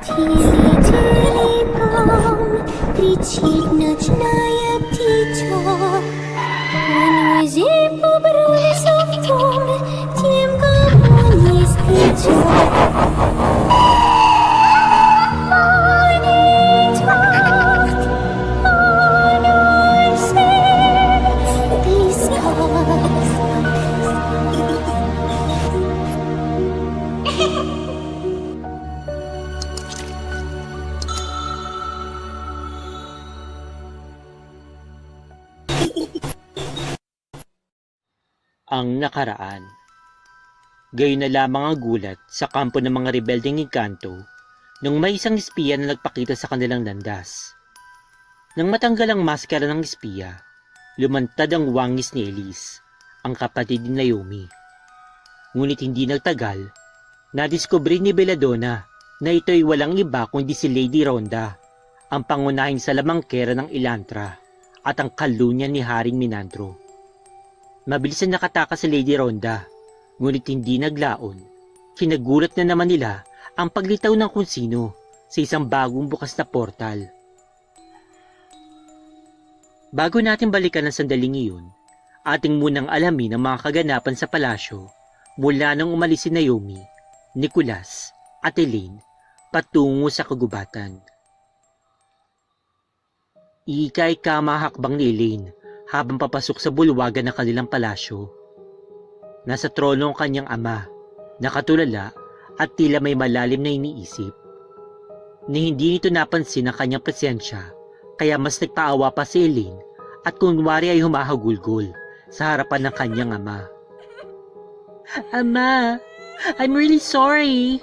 Тили-тили бом, кричит ночная птица. Он побрался в том, тем, кого не встречал. Ang nakaraan. Gayon na lamang ang gulat sa kampo ng mga rebeldeng engkanto nung may isang espiya na nagpakita sa kanilang landas. Nang matanggal ang maskara ng espiya, lumantad ang wangis ni Elise, ang kapatid ni Naomi. Ngunit hindi nagtagal, nadiskubre ni Belladonna na ito'y walang iba kundi si Lady Rhonda, ang pangunahing salamangkera ng Elantra at ang kalunya ni Haring Menandro. Mabilis na nakatakas si Lady Rhonda, ngunit hindi naglaon. Kinagulat na naman nila ang paglitaw ng kung sino sa isang bagong bukas na portal. Bago natin balikan ang sandaling iyon, ating munang alamin ang mga kaganapan sa palasyo mula nang umalis si Naomi, Nicholas at Elaine patungo sa kagubatan. Ika'y kamahakbang ni Elaine habang papasok sa bulwagan ng kanilang palasyo. Nasa trono ang kanyang ama, nakatulala at tila may malalim na iniisip. Ni hindi nito napansin ang kanyang presensya, kaya mas nagpaawa pa si Elaine at kunwari ay humahagulgol sa harapan ng kanyang ama. "Ama, I'm really sorry,"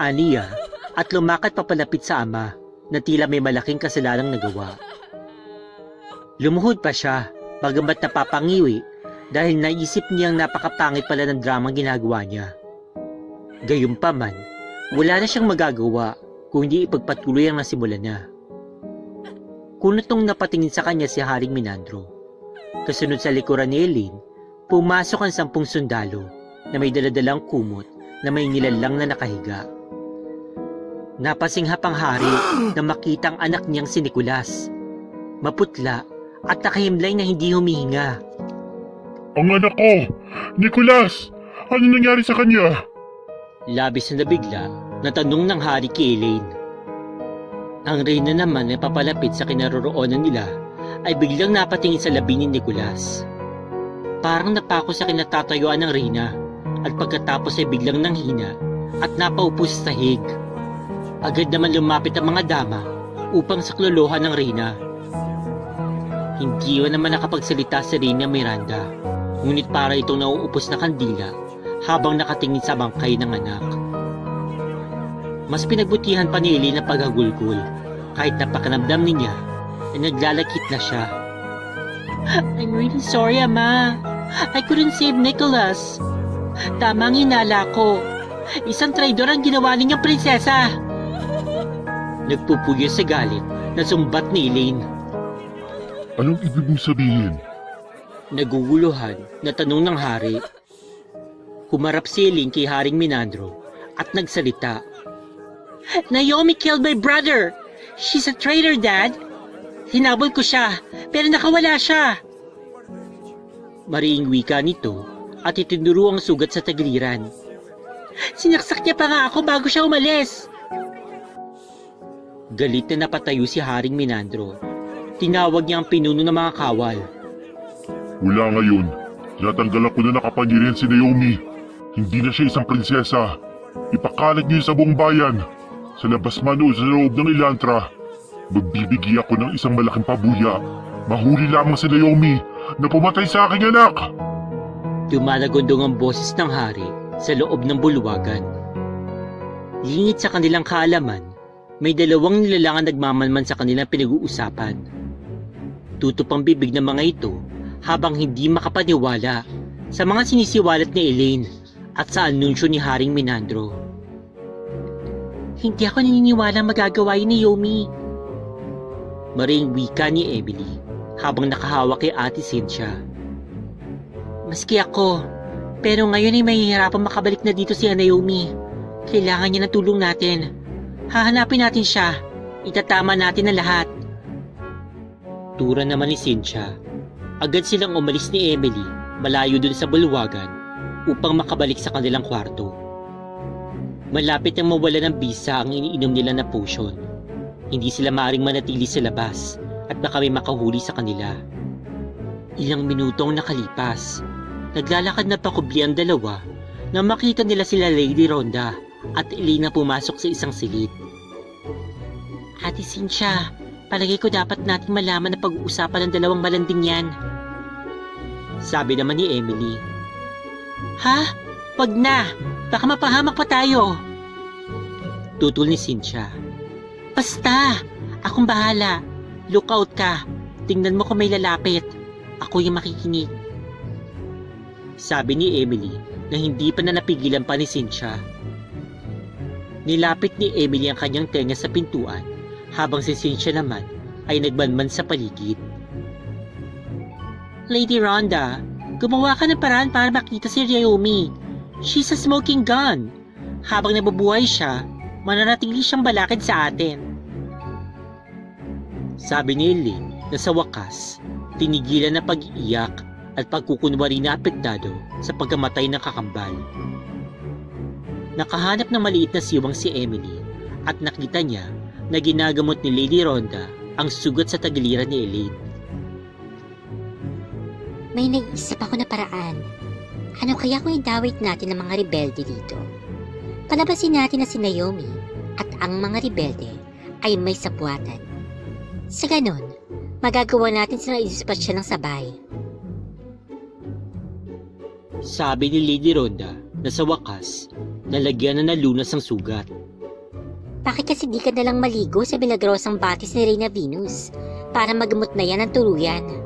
aniya at lumakad papalapit sa ama na tila may malaking kasalanang nagawa. Lumuhod pa siya, bagamat napapangiwi dahil naisip niyang napakapangit pala ng dramang ginagawa niya. Gayunpaman, wala na siyang magagawa kung hindi ipagpatuloy ang nasimulan niya. Kunotong napatingin sa kanya si Haring Menandro. Kasunod sa likuran ni Elaine, pumasok ang 10 sundalo na may daladalang kumot na may nilalang na nakahiga. Napasinghap ang hari na makita ang anak niyang si Nicholas. Maputla at nakahimlay na hindi humihinga. "Ang anak ko! Nicholas! Ano nangyari sa kanya?" Labis na nabigla na tanong ng hari kay Elaine. Ang reyna naman na papalapit sa kinaroroonan nila ay biglang napatingin sa labi ni Nicholas. Parang napako sa kinatatayuan ng reyna at pagkatapos ay biglang nanghina at napaupo sa sahig. Agad naman lumapit ang mga dama upang saklolohan ng reyna. Hindi naman nakapagsalita si Reyna Miranda, ngunit para itong nauupos na kandila habang nakatingin sa bangkay ng anak. Mas pinagbutihan pa ni Elaine ang paghagulgol, kahit napakanamdam niya ay naglalakit na siya. "I'm really sorry, Ama. I couldn't save Nicholas. Tama ang hinala ko. Isang traidor ang ginawa ninyong prinsesa." Nagpupuyo sa galit na sumbat ni Elaine. "Anong ibig mong sabihin?" Naguguluhan na tanong ng hari. Humarap si Elaine kay Haring Menandro at nagsalita. "Naomi killed my brother! She's a traitor, Dad! Hinabol ko siya, pero nakawala siya!" Mariing wika nito at itinuro ang sugat sa tagiliran. "Sinaksak niya pa nga ako bago siya umalis!" Galit na napatayo si Haring Menandro. Tinawag niya ang pinuno ng mga kawal. "Mula ngayon, tinatanggalan ko na nakapangyarihan si Naomi. Hindi na siya isang prinsesa. Ipakalat niyo sa buong bayan. Sa labas man o sa loob ng Elantra, magbibigay ako ng isang malaking pabuya. Mahuli lamang si Naomi na pumatay sa aking anak." Dumalagondong ang boses ng hari sa loob ng bulwagan. Lingit sa kanilang kaalaman, may 2 nilalang nagmamanman sa kanilang pinag-uusapan. Tutup ang bibig ng mga ito habang hindi makapaniwala sa mga sinisiwalat ni Elaine at sa anunsyo ni Haring Menandro. "Hindi ako naniniwala magagawa yun ni Naomi," maring wika ni Emily habang nakahawak kay Ate Cynthia. "Maski ako, pero ngayon ay mahihirapang makabalik na dito si Naomi. Kailangan niya ng tulong natin. Hahanapin natin siya. Itatama natin ang lahat. Tura naman ni Cynthia. Agad silang umalis ni Emily malayo dun sa bulwagan upang makabalik sa kanilang kwarto. Malapit na mawala ng bisa ang iniinom nila na potion. Hindi sila maaring manatili sa labas at baka may makahuli sa kanila. Ilang minuto ang nakalipas. Naglalakad na pakubli ang dalawa nang makita nila sila Lady Rhonda at Elaine na pumasok sa isang silid. Ate Cynthia, palagay ko dapat nating malaman na pag-uusapan ng dalawang malanding yan. Sabi naman ni Emily. Ha? Wag na! Baka mapahamak pa tayo! Tutol ni Cynthia. Basta! Akong bahala. Look out ka. Tingnan mo kung may lalapit. Ako yung makikinig. Sabi ni Emily na hindi pa na napigilan pa ni Cynthia. Nilapit ni Emily ang kanyang tenga sa pintuan habang si Cynthia naman ay nagmanman sa paligid. Lady Rhonda, gumawa ka ng paraan para makita si Naomi. She's a smoking gun. Habang nabubuhay siya, mananatili siyang balakid sa atin. Sabi ni Elaine na sa wakas, tinigilan na pag-iiyak at pagkukunwari na apektado sa pagkamatay ng kakambal. Nakahanap ng maliit na siwang si Emily at nakita niya na ginagamot ni Lady Rhonda ang sugat sa tagiliran ni Elaine. May naisip ako na paraan. Ano kaya kung idawit natin ang mga rebelde dito? Palabasin natin na si Naomi at ang mga rebelde ay may sapuatan. Sa ganon, magagawa natin silang idispatch ng sabay. Sabi ni Lady Rhonda na sa wakas, nalagyan na nalunas ang sugat. Bakit kasi di ka nalang maligo sa milagrosang batis ni Reyna Venus para magamot na yan ang tuluyan?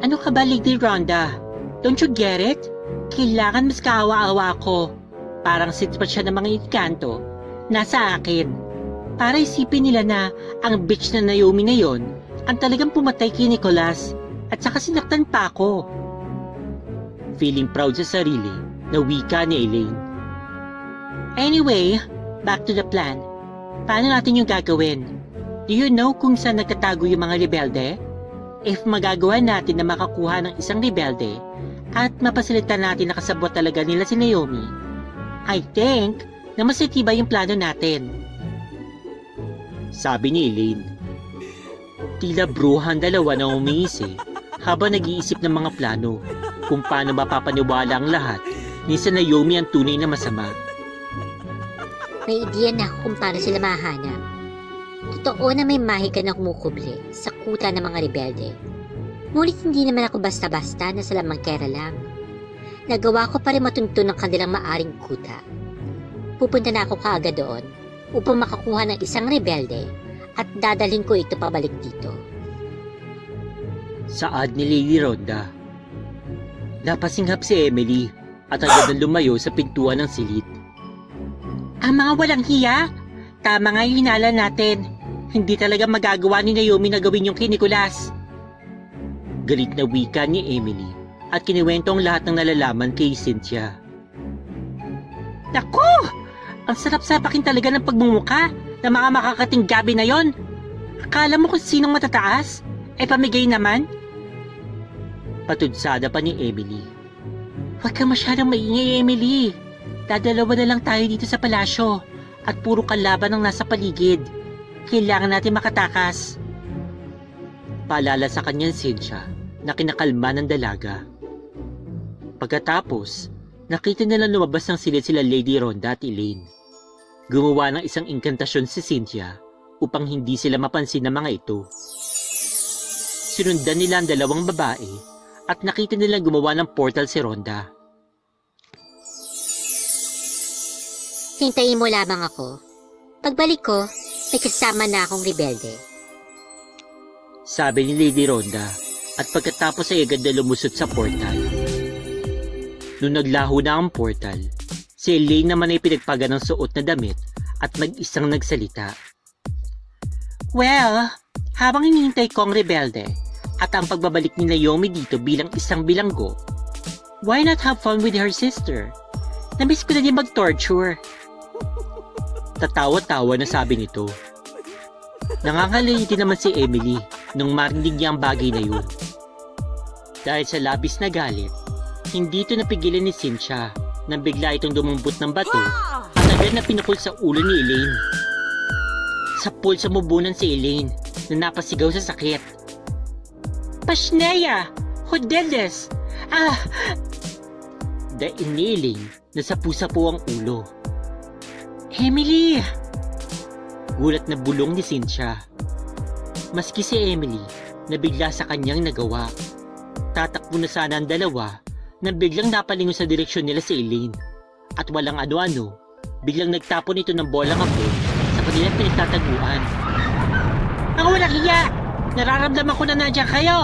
Ano ka ba, Lady Rhonda? Don't you get it? Kailangan mas kaawa-awa ko. Parang sitpat siya ng mga inkanto. Nasa akin. Para isipin nila na ang bitch na Naomi na yon ang talagang pumatay kay Nicholas at saka sinaktan pa ako. Feeling proud sa sarili na wika ni Elaine. Anyway, back to the plan. Paano natin yung gagawin? Do you know kung saan nagtatago yung mga rebelde? If magagawa natin na makakuha ng isang rebelde at mapasilita natin na kasabot talaga nila si Naomi, I think na masitiba yung plano natin. Sabi ni Elaine. Tila bruhan dalawa na umiisi habang nag-iisip ng mga plano kung paano mapapaniwala ang lahat ni sa Naomi ang tunay na masama. May ideya na ako kung paano sila mahanap. Totoo na may mahika na kumukubli sa kuta ng mga rebelde. Ngunit hindi naman ako basta-basta na sa lamangkera lang. Nagawa ko pa rin matuntun ng kanilang maaring kuta. Pupunta na ako kaagad doon upang makakuha ng isang rebelde at dadalhin ko ito pabalik dito. Saad ni Lady Rhonda. Napasinghap si Emily at agad na lumayo sa pintuan ng silid. Ang mga walang hiya! Tama nga yung hinala natin. Hindi talaga magagawa ni Naomi na gawin yung kay Nicholas. Galit na wika ni Emily at kiniwento ang lahat ng nalalaman kay Cynthia. Naku! Ang sarap-sapakin talaga ng pagmumuka ng mga makakating gabi na yon. Akala mo kung sinong matataas? Pamigay naman? Patudsada pa ni Emily. Huwag ka masyadong maingay, Emily. Dadalawa na lang tayo dito sa palasyo at puro kalaban ang nasa paligid. Kailangan natin makatakas. Paalala sa kanya Cynthia na kinakalma ng dalaga. Pagkatapos, nakita nilang lumabas ng silid sila Lady Rhonda at Elaine. Gumawa ng isang inkantasyon si Cynthia upang hindi sila mapansin ng mga ito. Sinundan nila ang dalawang babae at nakita nilang gumawa ng portal si Rhonda. Hintayin mo lamang ako. Pagbalik ko, may kasama na akong rebelde. Sabi ni Lady Rhonda at pagkatapos ay agad na lumusot sa portal. Nung naglaho na ang portal, si Elaine naman ay pinagpaga ng suot na damit at mag-isang nagsalita. Well, habang hinihintay ko ang rebelde at ang pagbabalik ni Naomi dito bilang isang bilanggo, why not have fun with her sister? Namiss ko na din mag-torture. Tatawa-tawa na sabi nito. Nangangaliti naman si Emily nung marinig niya ang bagay na yun. Dahil sa labis na galit, hindi ito napigilan ni Cynthia nang bigla itong dumambot ng bato at agad na pinukol sa ulo ni Elaine. Sa pool sa mubunan si Elaine na napasigaw sa sakit. Pasneya! Hodeles! Ah! Daing ni Elaine na sapu-sapu ang ulo. Emily! Gulat na bulong ni Cynthia. Maski si Emily na bigla sa kanyang nagawa. Tatakbo na sana ang dalawa nang biglang napalingon sa direksyon nila si Elaine. At walang ano-ano, biglang nagtapon ito ng bolang apoy sa kanilang pinagtataguan. Ang walang hiya! Nararamdaman ko na nandiyan kayo!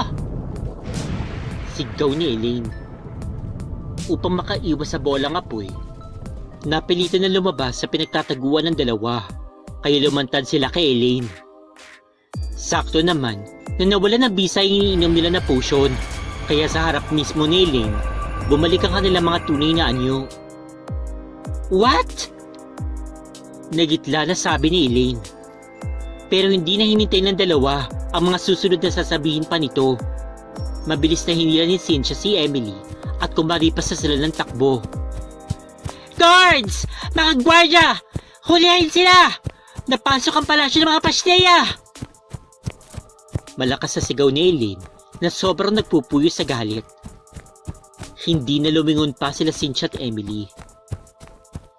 Sigaw ni Elaine. Upang makaiwas sa bolang apoy, napilitan na lumabas sa pinagtataguan ng dalawa, kaya lumantad sila kay Elaine. Sakto naman na nawala ng bisa yung iniinom nila na potion, kaya sa harap mismo ni Elaine, bumalik ang kanilang mga tunay na anyo. What? Nagitla na sabi ni Elaine. Pero hindi na hinintay ng dalawa ang mga susunod na sasabihin pa nito. Mabilis na hinila ni Cynthia si Emily at kumaripas na sila ng takbo. Guards! Mga gwardya! Hulihin sila! Napasok ang palasyo ng mga Pasneya! Malakas sa sigaw ni Elaine na sobrang nagpupuyo sa galit. Hindi na lumingon pa sila Cynthia at Emily.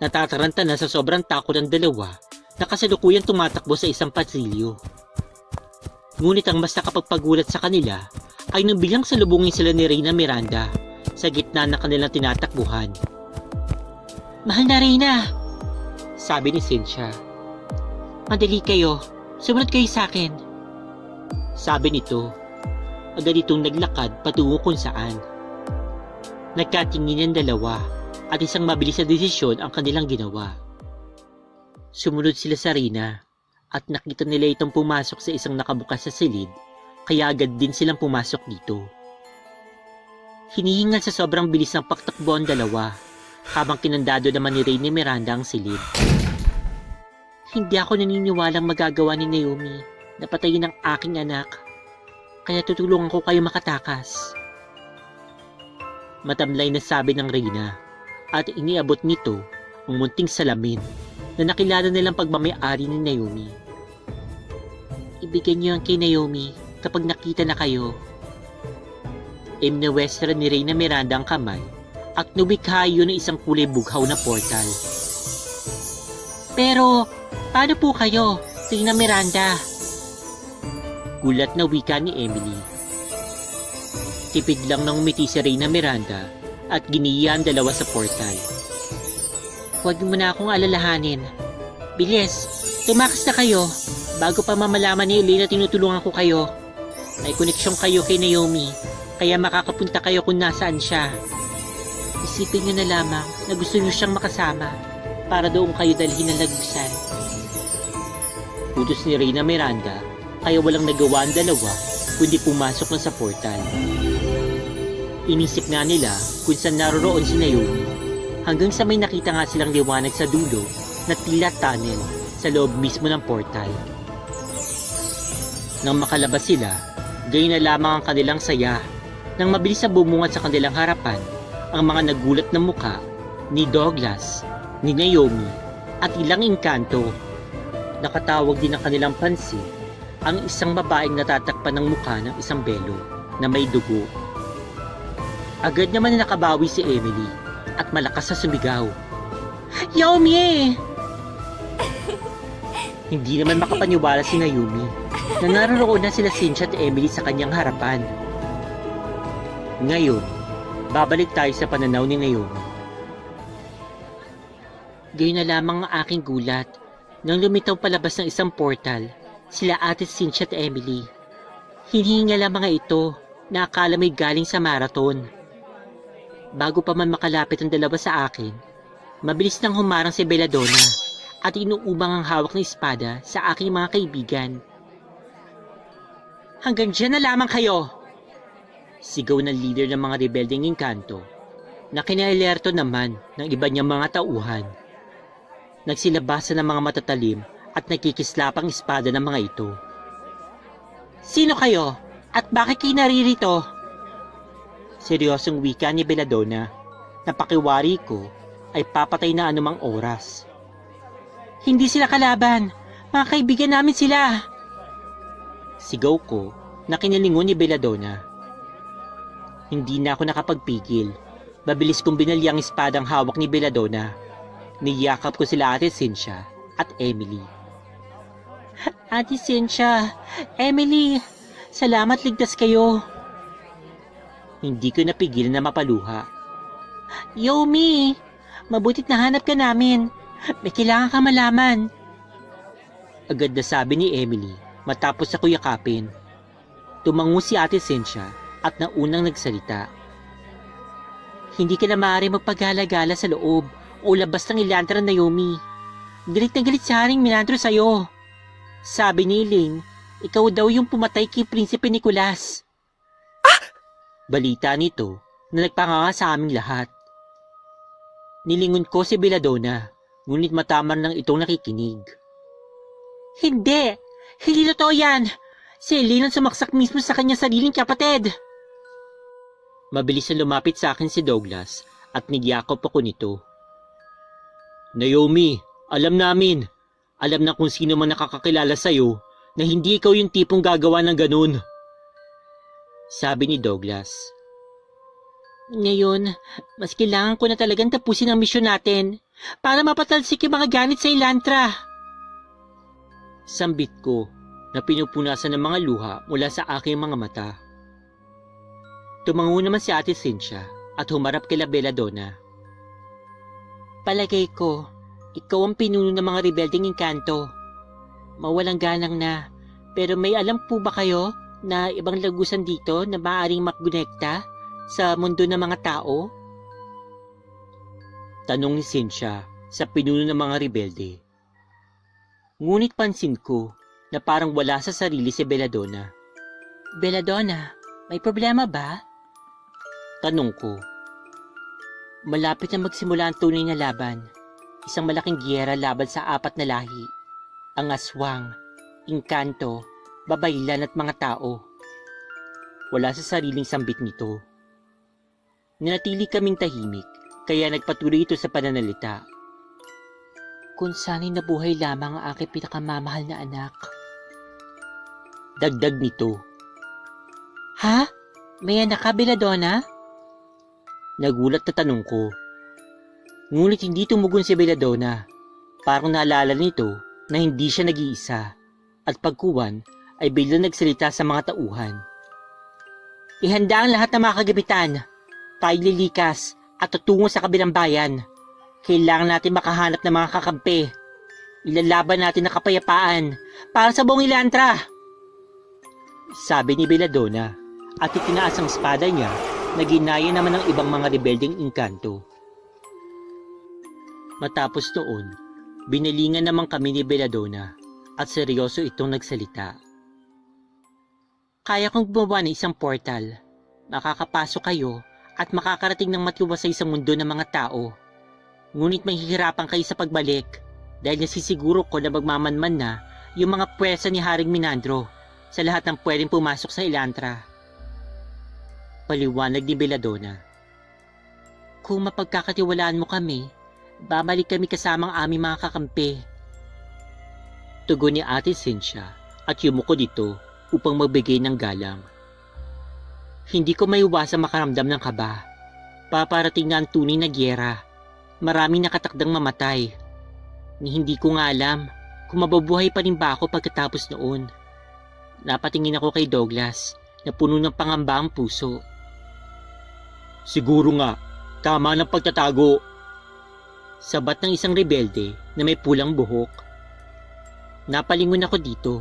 Natataranta na sa sobrang takot ng dalawa na kasalukuyang tumatakbo sa isang pasilyo. Ngunit ang mas nakapagpagulat sa kanila ay nung bilang salubungin sila ni Reyna Miranda sa gitna ng kanilang tinatakbuhan. Mahal na Reyna, sabi ni Cynthia. Madali kayo, sumunod kayo sa akin. Sabi nito, agad itong naglakad patungo kung saan. Nagkatingin ang dalawa at isang mabilis na desisyon ang kanilang ginawa. Sumunod sila sa Reyna at nakita nila itong pumasok sa isang nakabukas sa silid, kaya agad din silang pumasok dito. Hinihingal sa sobrang bilis ng pagtakbo ang dalawa, habang kinandado naman ni Reyna Miranda ang silid. Hindi ako naniniwalang magagawa ni Naomi na patayin ang aking anak, kaya tutulungan ko kayo makatakas. Matamlay na sabi ng Reyna at iniabot nito ang munting salamin na nakilala nilang pagmamay-ari ni Naomi. Ibigay niyo ang kay Naomi kapag nakita na kayo. Imnewestra ni Reyna Miranda ang kamay at nubikha yun ng isang kulay bughaw na portal. Pero, paano po kayo, Reyna Miranda? Gulat na wika ni Emily. Tipid lang nang umiti si Reyna Miranda at giniya ang dalawa sa portal. Huwag mo na akong alalahanin. Bilis, tumakas na kayo bago pa mamalaman ni Elaine na tinutulungan ko kayo. May koneksyon kayo kay Naomi, kaya makakapunta kayo kung nasaan siya. Isipin niyo na lamang na gusto niyo siyang makasama para doon kayo dalhin ng lagusan. Utos ni Reyna Miranda, kaya walang nagawa ang dalawa kundi pumasok na sa portal. Inisip nga nila kung saan naroroon si Naomi, hanggang sa may nakita nga silang liwanag sa dulo na tila tunnel sa loob mismo ng portal. Nang makalabas sila, gayon na lamang ang kanilang saya nang mabilis na bumungat sa kanilang harapan ang mga nagulat na muka ni Douglas, ni Naomi at ilang engkanto. Nakatawag din ang kanilang pansin ang isang babaeng natatakpan ng mukha ng isang belo na may dugo. Agad naman na nakabawi si Emily at malakas na sumigaw. Naomi! Hindi naman makapaniwala si Naomi na naroon na sila Cynthia at Emily sa kanyang harapan. Ngayon, babalik tayo sa pananaw ni Naomi. Gayon na lamang ang aking gulat nang lumitaw palabas ng isang portal sila Ate Cynthia at Emily. Hinihinga lang mga ito na akala may galing sa marathon. Bago pa man makalapit ang dalawa sa akin, mabilis nang humarang si Belladonna at inuubang ang hawak ng espada sa aking mga kaibigan. Hanggang dyan na lamang kayo! Sigaw ng leader ng mga rebeldeng engkanto na kinailerto naman ng iba niyang mga tauhan. Nagsilabasan ng mga matatalim at nagkikislapang espada ng mga ito. Sino kayo? At bakit kayo naririto? Seryosong wika ni Belladonna na pakiwari ko ay papatay na anumang oras. Hindi sila kalaban. Mga kaibigan namin sila. Sigaw ko na kinilingon ni Belladonna. Hindi na ako nakapagpigil. Mabilis kong binalya ang espadang hawak ni Belladonna. Niyakap ko sila Ate Cynthia at Emily. Ate Cynthia, Emily, salamat ligtas kayo. Hindi ko napigilan na mapaluha. Yomi, mabutit nahanap ka namin. May kailangan ka malaman. Agad na sabi ni Emily matapos ako yakapin. Tumango si Ate Cynthia at naunang nagsalita. Hindi ka na maaari magpagala-gala sa loob o labas ng Elantra, Naomi. Galit na galit si Haring Menandro sa'yo. Sabi ni Elaine, ikaw daw yung pumatay kay Prinsipe Nicolas. Balita nito na nagpanganga sa aming lahat. Nilingon ko si Belladonna, ngunit matamar lang itong nakikinig. Hindi! Hindi totoo yan! Si Elaine ang sumaksak mismo sa kanyang sariling kapatid! Mabilis na lumapit sa akin si Douglas at niyakap ako nito. Naomi, alam namin. Alam na kung sino man nakakakilala sa'yo na hindi ikaw yung tipong gagawa ng ganun. Sabi ni Douglas. Ngayon, mas kailangan ko na talagang tapusin ang misyon natin para mapatalsik yung mga ganit sa Elantra. Sambit ko na pinupunasan ng mga luha mula sa aking mga mata. Tumango naman si Ate Cynthia at humarap kila Belladonna. Palagay ko, ikaw ang pinuno ng mga rebeldeng engkanto. Mawalang galang na, pero may alam po ba kayo na ibang lagusan dito na maaaring makonekta sa mundo ng mga tao? Tanong ni Cynthia sa pinuno ng mga rebelde. Ngunit pansin ko na parang wala sa sarili si Belladonna. Belladonna, may problema ba? Tanong ko. Malapit na magsimula ang tunay na laban. Isang malaking giyera laban sa 4 na lahi. Ang aswang, engkanto, babaylan at mga tao. Wala sa sariling sambit nito. Nanatili kaming tahimik, kaya nagpatuloy ito sa pananalita. Kung sana'y nabuhay lamang ang aking pinakamamahal na anak. Dagdag nito. Ha? May anak ka, Belladonna? Nagulat na tanong ko. Ngunit hindi tumugon si Belladonna. Parang naalala nito na hindi siya nag-iisa at pagkuwan ay biglang nagsalita sa mga tauhan. Ihanda ang lahat ng mga kagabitan. Tayo lilikas at tutungo sa kabilang bayan. Kailangan natin makahanap ng mga kakampi. Ilalaban natin ang kapayapaan para sa buong Elantra. Sabi ni Belladonna at itinaas ang espada niya na ginaya naman ng ibang mga rebeldeng engkanto. Matapos noon, binalingan naman kami ni Belladonna at seryoso itong nagsalita. Kaya kong gumawa ng isang portal. Makakapasok kayo at makakarating ng matiwasay sa mundo ng mga tao. Ngunit mahihirapan kayo sa pagbalik dahil nasisiguro ko na magmamanman na yung mga pwersa ni Haring Menandro sa lahat ng pwedeng pumasok sa Elantra. Paliwanag ni Belladonna. Kung mapagkakatiwalaan mo kami, babalik kami kasamang aming mga kakampi. Tugon ni Ate Cynthia at yumuko dito upang magbigay ng galang. Hindi ko maiwasang makaramdam ng kaba. Paparating na ang tunay na gyera. Maraming nakatakdang mamatay. Ni hindi ko nga alam kung mabubuhay pa rin ba ako pagkatapos noon. Napatingin ako kay Douglas na puno ng pangamba ang puso. Siguro nga, tama ng pagtatago. Sabat ng isang rebelde na may pulang buhok. Napalingon ako dito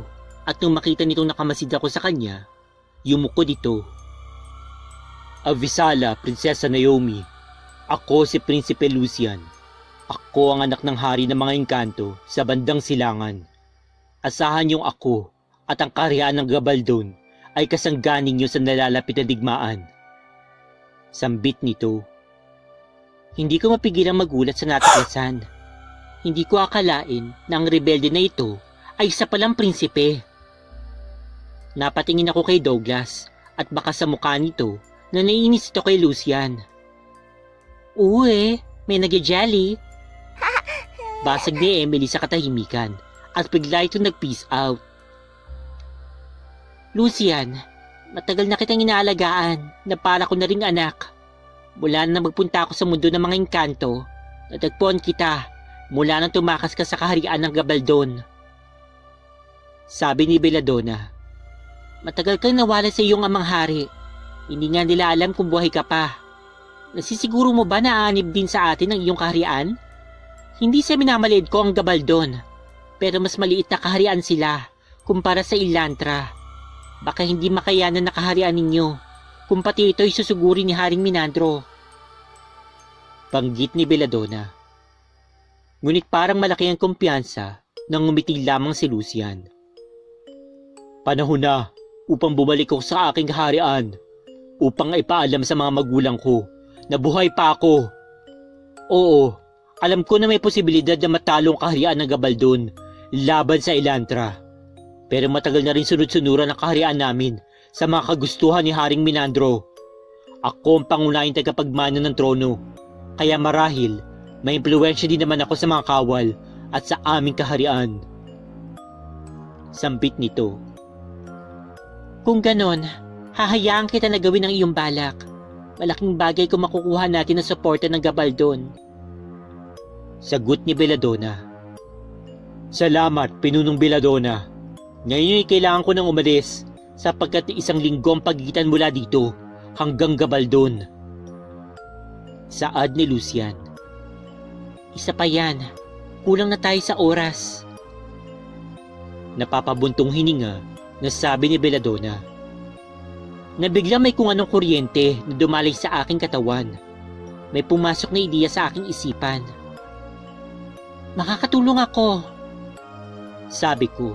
at nung makita nitong nakamasid ako sa kanya, yumuko dito. Avisala, Prinsesa Naomi. Ako si Prinsipe Lucian. Ako ang anak ng hari ng mga engkanto sa bandang silangan. Asahan niyong ako at ang kaharian ng Gabaldon ay kasangganing niyo sa nalalapit na digmaan. Sambit nito. Hindi ko mapigilang magulat sa natuklasan. Hindi ko akalain na ang rebelde na ito ay isa palang prinsipe. Napatingin ako kay Douglas at baka sa mukha nito na naiinis ito kay Lucian. Uwe, may nagya-jelly. Basag ni Emily sa katahimikan at bigla ito nag-peace out. Lucian, matagal na kitang inaalagaan na para ko na ring anak. Mula na magpunta ako sa mundo ng mga engkanto, natagpuan kita mula nang tumakas ka sa kaharian ng Gabaldon. Sabi ni Belladonna, matagal kang nawala sa iyong amang hari. Hindi nga nila alam kung buhay ka pa. Nasisiguro mo ba na aanib din sa atin ang iyong kaharian? Hindi sa minamaliit ko ang Gabaldon, pero mas maliit na kaharian sila kumpara sa Elantra. Baka hindi makayanan na kaharian ninyo kung pati ito'y susuguri ni Haring Minandro. Banggit ni Belladonna. Ngunit parang malaki ang kumpiyansa nang ngumiti lamang si Lucian. Panahon na upang bumalik ako sa aking kaharian, upang ipaalam sa mga magulang ko na buhay pa ako. Oo, alam ko na may posibilidad na matalo ang kaharian ng Gabaldon laban sa Elantra. Pero matagal na rin sunod-sunuran ang kaharian namin sa mga kagustuhan ni Haring Minandro. Ako ang pangunahing tagapagmana ng trono, kaya marahil may impluwensya din naman ako sa mga kawal at sa aming kaharian. Sambit nito. Kung ganon, hahayaan kita na gawin ang iyong balak. Malaking bagay kung makukuha natin ang suporta ng Gabaldon. Sagot ni Belladonna. Salamat, Pinunong Belladonna. Ngayon ay kailangan ko nang umalis sapagkat 1 linggo ang pagitan mula dito hanggang Gabaldon. Saad ni Lucian. Isa pa yan, kulang na tayo sa oras. Napapabuntong hininga na sabi ni Belladonna. Nabigla may kung anong kuryente na dumalay sa aking katawan. May pumasok na ideya sa aking isipan. Makakatulong ako, sabi ko.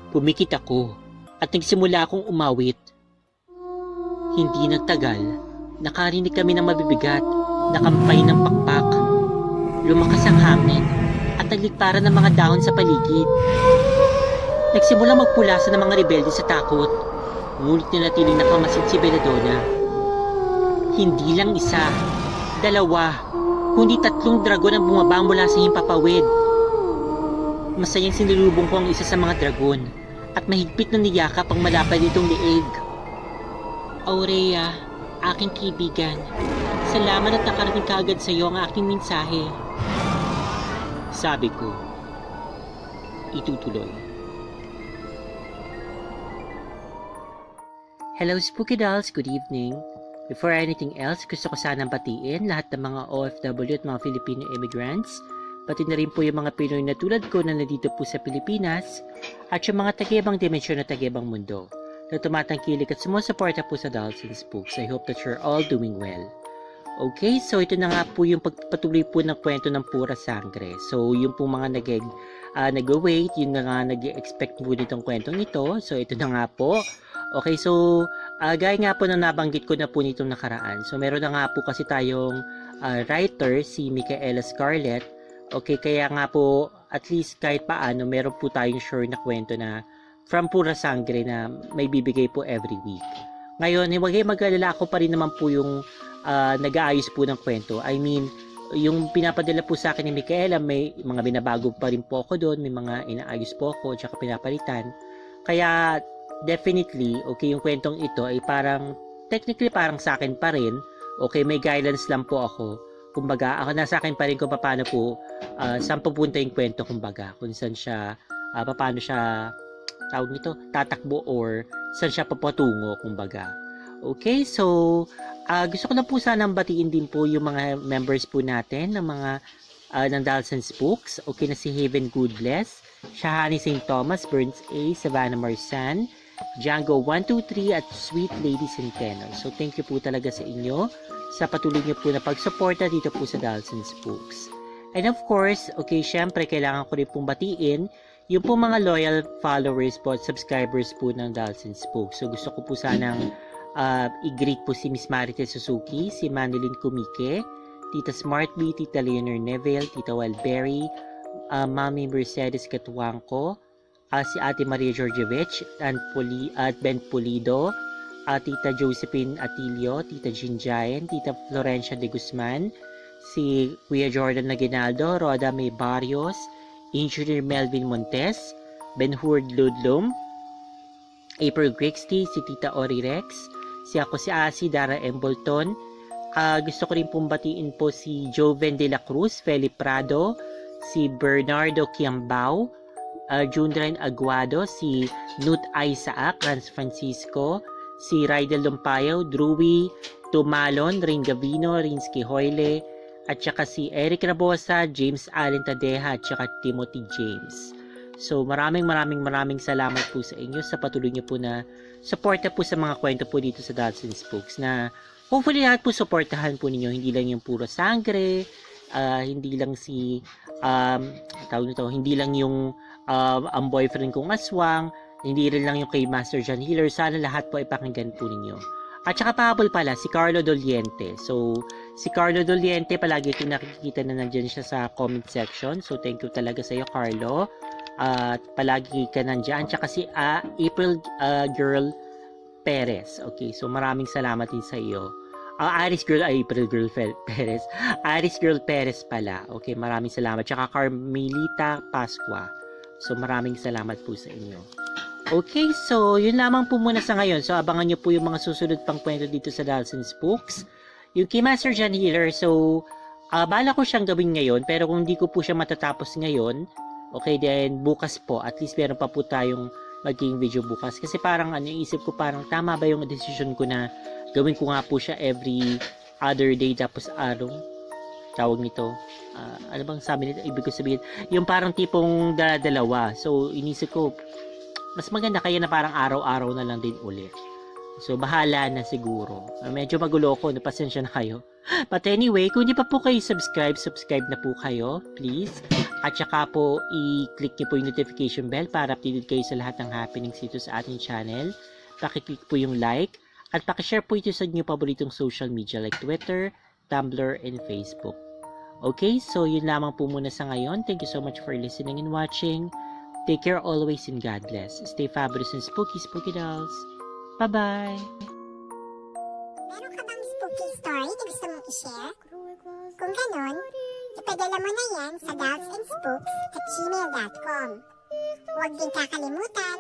Pumikit ako at nagsimula akong umawit. Hindi nagtagal, nakarinig kami ng mabibigat na kampay ng pakpak. Lumakas ang hangin at naglikparan ng mga dahon sa paligid. Nagsimula magpulasa ng mga rebelde sa takot, ngunit nanatiling nakamasid si Belladonna. Hindi lang isa, 2, kundi 3 dragon ang bumaba mula sa himpapawid. Masayang sinulubong ko ang isa sa mga dragon at mahigpit na niyakap ang malapad nitong liig. Aurea, aking kaibigan, salamat at nakarating kaagad sa iyo ang aking mensahe. Sabi ko. Itutuloy. Hello Spooky Dolls, good evening. Before anything else, gusto ko sanang batiin lahat ng mga OFW at mga Filipino immigrants, pati na rin po yung mga Pinoy na tulad ko na nandito po sa Pilipinas, at yung mga taga-ibang dimensyon at taga-ibang mundo na tumatangkilik at sumusuporta po sa Dolls and Spooks. I hope that you're all doing well. Okay, so ito na nga po yung pagpatuloy po ng kwento ng Pura Sangre. So yung po mga nag-wait, yung nga nag-expect po nitong kwentong ito. So ito na nga po. Okay, so gaya nga po na nabanggit ko na po nitong nakaraan. So meron na nga po kasi tayong writer, si Micaela Scarlett. Okay, kaya nga po at least kahit paano meron po tayong sure na kwento na from Pura Sangre na may bibigay po every week. Ngayon, huwag kayong mag-alala, ako pa rin naman po yung nag-aayos po ng kwento. I mean, yung pinapadala po sa akin ni Micaela, may mga binabago pa rin po ako doon, may mga inaayos po ako, tsaka pinapalitan. Kaya, definitely, okay, yung kwentong ito ay parang, technically parang sa akin pa rin. Okay, may guidance lang po ako. Kumbaga, ako nasa akin pa rin kung paano po, saan pupunta yung kwento, kumbaga, kung saan siya, paano siya, tawag nito, tatakbo or saan siya papatungo, kumbaga. Okay, so, gusto ko na po sanang batiin din po yung mga members po natin ng mga ng Dolls and Spooks. Okay na si Haven Goodbless, Shahani St. Thomas, Burns A, Savannah Marsan, Django 123 at Sweet Lady Centeno. So thank you po talaga sa inyo sa patuloy niyo po na pagsuporta dito po sa Dolls and Spooks. And of course, okay, syempre kailangan ko rin pong batiin yung po mga loyal followers po at subscribers po ng Dolls and Spooks. So gusto ko po sanang i-greet po si Miss Marites Suzuki, si Manilyn Kumike, Tita Smartbee, Tita Leonor Neville, Tita Walberry, Mami Mercedes Catuangco, si Ate Maria Georgievich at Ben Pulido, Tita Josephine Atilio, Tita Jean Jayen, Tita Florencia de Guzman, si Kuya Jordan Naginaldo, Roda May Barrios, Engineer Melvin Montes, Ben-Hur Ludlum, April Grixty, si Tita Ori Rex, si Asi, Dara Embleton. Gusto ko rin pong batiin po si Joven de la Cruz, Felipe Prado, si Bernardo Kiambao, Jundren Aguado, si Nut Isaac, Franz Francisco, si Rydel Lumpayo, Drewy Tumalon, Rin Gavino, Rinsky Hoyle, at saka si Eric Rabosa, James Allen Tadeja, at saka Timothy James. So maraming salamat po sa inyo sa patuloy niyo po na suporta po sa mga kwento po dito sa Dolls and Spooks, na hopefully lahat po suportahan po ninyo, hindi lang yung puro sangre, hindi lang hindi lang yung ang boyfriend kong aswang, hindi rin lang yung kay Master John Healer. Sana lahat po ipakinggan po ninyo. At saka pahabol pala, si Carlo Doliente. So, si Carlo Doliente, palagi ko nakikita na nandyan siya sa comment section. So, thank you talaga sa iyo, Carlo. At palagi ka nandyan. Tsaka si April Girl Perez. Okay, so maraming salamat din sa iyo. April Girl Perez. Iris Girl Perez pala. Okay, maraming salamat. Tsaka Carmelita Pasqua. So, maraming salamat po sa inyo. Okay, so yun lamang po muna sa ngayon. So abangan nyo po yung mga susunod pang kwento dito sa Dolls and Spooks. Yung kay Master John Healer, so bala ko siyang gawin ngayon, pero kung hindi ko po siya matatapos ngayon, okay, then bukas po, at least meron pa po tayong magiging video bukas. Kasi parang isip ko parang tama ba yung decision ko na gawin ko nga po siya every other day, tapos tawag nito, ano bang sabi nito, ibig ko sabihin, yung parang tipong dalawa. So inisip ko, mas maganda kaya na parang araw-araw na lang din ulit. So, bahala na siguro. Medyo magulo ko, napasensya na kayo. But anyway, kung hindi pa po kayo subscribe na po kayo, please. At saka po, i-click niyo po yung notification bell para updated kayo sa lahat ng happenings dito sa ating channel. Paki-click po yung like. At paki-share po ito sa inyong paboritong social media like Twitter, Tumblr, and Facebook. Okay, so yun lamang po muna sa ngayon. Thank you so much for listening and watching. Take care always and God bless. Stay fabulous and spooky dolls. Bye-bye! Meron ka bang spooky story na gusto mong i-share? Kung ganon, ipadala mo na yan sa dollsandspooks@gmail.com. Huwag din kakalimutan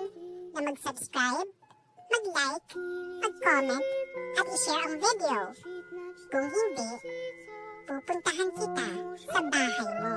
na mag-subscribe, mag-like, mag-comment, at i-share ang video. Kung hindi, pupuntahan kita sa bahay mo.